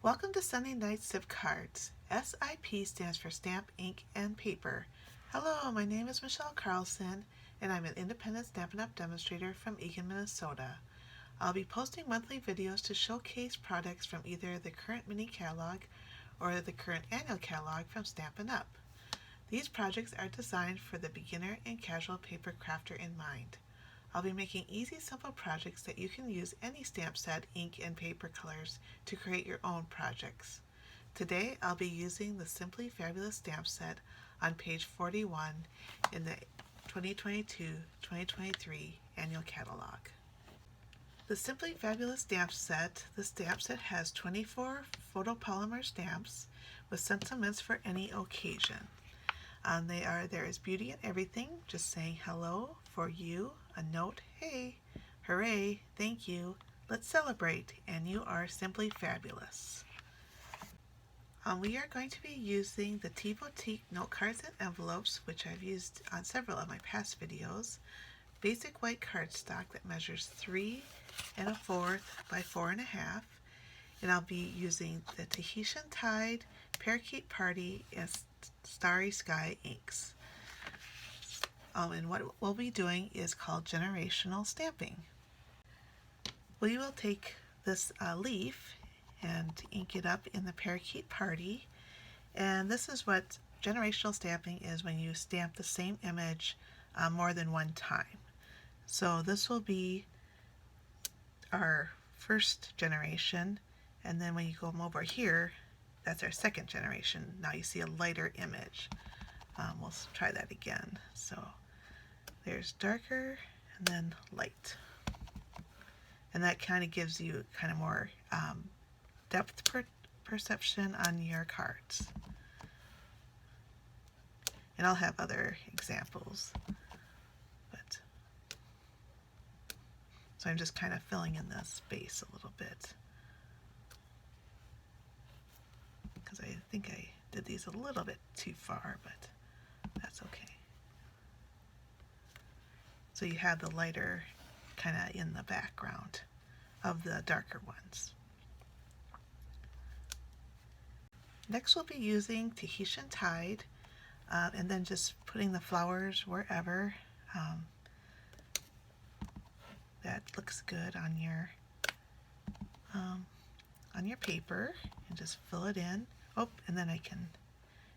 Welcome to Sunday Night S.I.P cards. S.I.P stands for Stamp, Ink, and Paper. Hello, my name is Michelle Carlson, and I'm an independent Stampin' Up! Demonstrator from Eagan, Minnesota. I'll be posting monthly videos to showcase products from either the current mini catalog or the current annual catalog from Stampin' Up! These projects are designed for the beginner and casual paper crafter in mind. I'll be making easy, simple projects that you can use any stamp set, ink, and paper colors to create your own projects. Today, I'll be using the Simply Fabulous stamp set on page 41 in the 2022-2023 annual catalog. The Simply Fabulous stamp set. The stamp set has 24 photopolymer stamps with sentiments for any occasion. There is beauty in everything, just saying hello, for you, a note, hey, hooray, thank you, let's celebrate, and you are simply fabulous. We are going to be using the Tea Boutique note cards and envelopes, which I've used on several of my past videos. Basic white cardstock that measures 3 1/4 by 4 1/2. And I'll be using the Tahitian Tide, Parakeet Party, and Starry Sky inks. And what we'll be doing is called generational stamping. We will take this leaf and ink it up in the Parakeet Party, and this is what generational stamping is, when you stamp the same image more than one time. So this will be our first generation, and then when you go over here, that's our second generation. Now you see a lighter image. We'll try that again. So there's darker and then light. And that kind of gives you kind of more depth perception on your cards. And I'll have other examples. So I'm just kind of filling in the space a little bit, because I think I did these a little bit too far, but that's okay. So you have the lighter kind of in the background of the darker ones. Next we'll be using Tahitian Tide, and then just putting the flowers wherever that looks good on your paper, and just fill it in. Oh, and then I can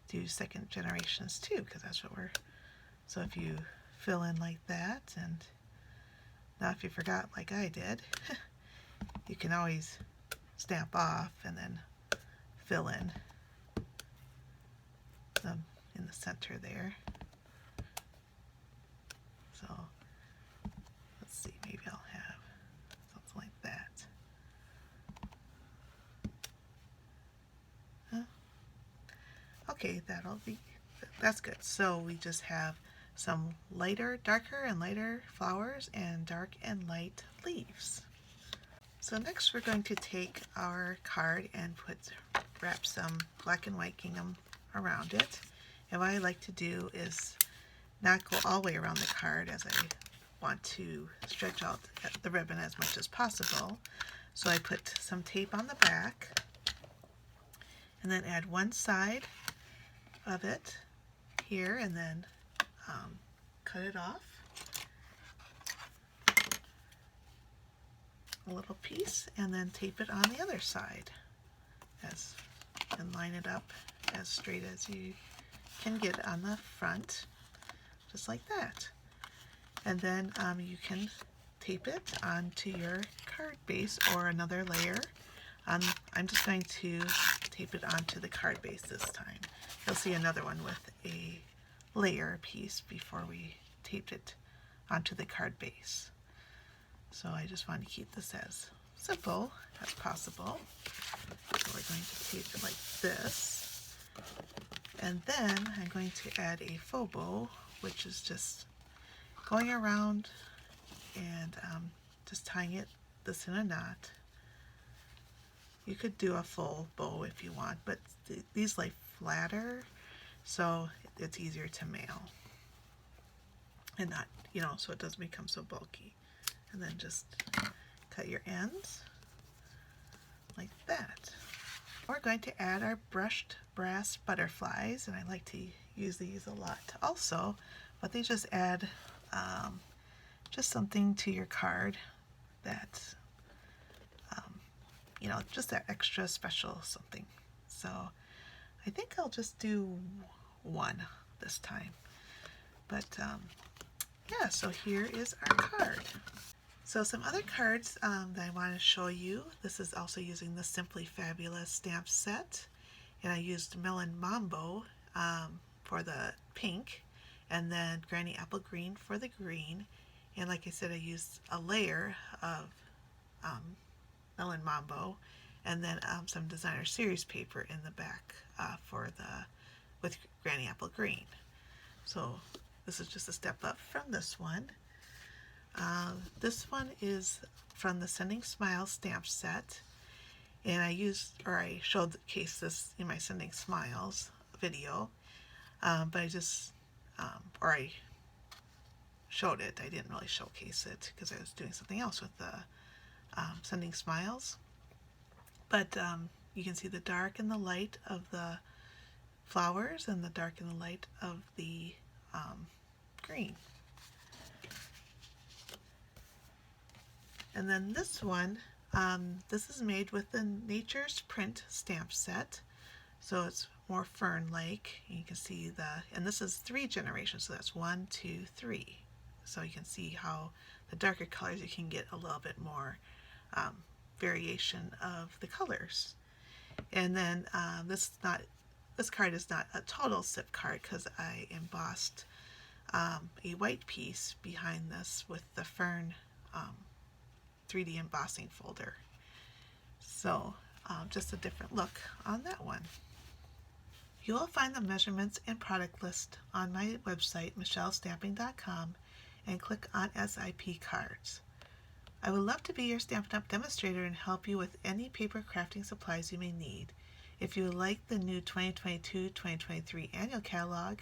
do second generations too, because that's what we're, so if you fill in like that, and now if you forgot like I did, you can always stamp off and then fill in them in the center there. So let's see, maybe I'll have something like that. Okay, that's good. So we just have some darker and lighter flowers, and dark and light leaves. So next we're going to take our card and wrap some black and white gingham around it. And what I like to do is not go all the way around the card, as I want to stretch out the ribbon as much as possible. So I put some tape on the back, and then add one side of it here, and then cut it off a little piece, and then tape it on the other side, and line it up as straight as you can get on the front, just like that. And then you can tape it onto your card base or another layer. I'm just going to tape it onto the card base this time. You'll see another one with a layer piece before we taped it onto the card base. So I just want to keep this as simple as possible. So we're going to tape it like this. And then I'm going to add a faux bow, which is just going around and just tying this in a knot. You could do a full bow if you want, but these lay flatter, so it's easier to mail, and not, so it doesn't become so bulky. And then just cut your ends like that. we're going to add our brushed brass butterflies, and I like to use these a lot also, but they just add just something to your card that, just that extra special something. So I think I'll just do one this time. But yeah, so here is our card. So some other cards that I want to show you. This is also using the Simply Fabulous stamp set. And I used Melon Mambo for the pink, and then Granny Apple Green for the green. And like I said, I used a layer of Melon Mambo, and then some designer series paper in the back with Granny Apple Green. So this is just a step up from this one. This one is from the Sending Smiles stamp set, and I showed the case this in my Sending Smiles video, but I showed it. I didn't really showcase it because I was doing something else with the Sending Smiles. But you can see the dark and the light of the flowers and the dark and the light of the green. And then this one, this is made with the Nature's Print stamp set. So it's more fern-like. You can see and this is 3 generations, so that's 1, 2, 3. So you can see how the darker colors, you can get a little bit more variation of the colors. And then this card is not a total S.I.P card because I embossed a white piece behind this with the fern 3D embossing folder. So just a different look on that one. You will find the measurements and product list on my website, michellesstamping.com, and click on S.I.P cards. I would love to be your Stampin' Up! Demonstrator and help you with any paper crafting supplies you may need. If you would like the new 2022-2023 annual catalog,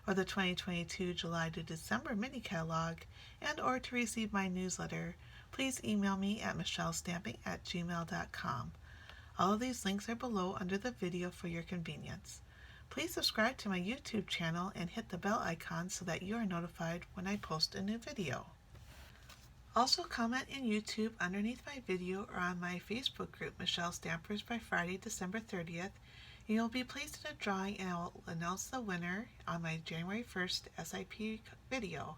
or the 2022 July to December mini catalog, and or to receive my newsletter, please email me at michellesstamping@gmail.com. All of these links are below under the video for your convenience. Please subscribe to my YouTube channel and hit the bell icon so that you are notified when I post a new video. Also comment in YouTube underneath my video or on my Facebook group, Michelle Stampers, by Friday, December 30th, and you'll be placed in a drawing, and I will announce the winner on my January 1st S.I.P video,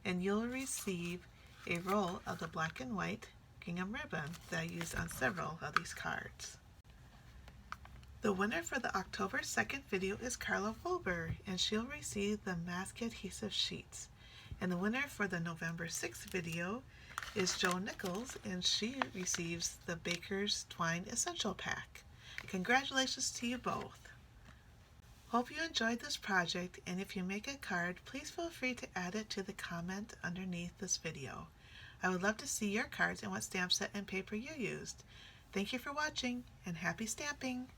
and you'll receive a roll of the black and white gingham ribbon that I used on several of these cards. The winner for the October 2nd video is Carla Wilbur, and she'll receive the mask adhesive sheets. And the winner for the November 6th video is Joe Nichols, and she receives the Baker's Twine Essential Pack. Congratulations to you both. Hope you enjoyed this project, and if you make a card, please feel free to add it to the comment underneath this video. I would love to see your cards and what stamp set and paper you used. Thank you for watching, and happy stamping!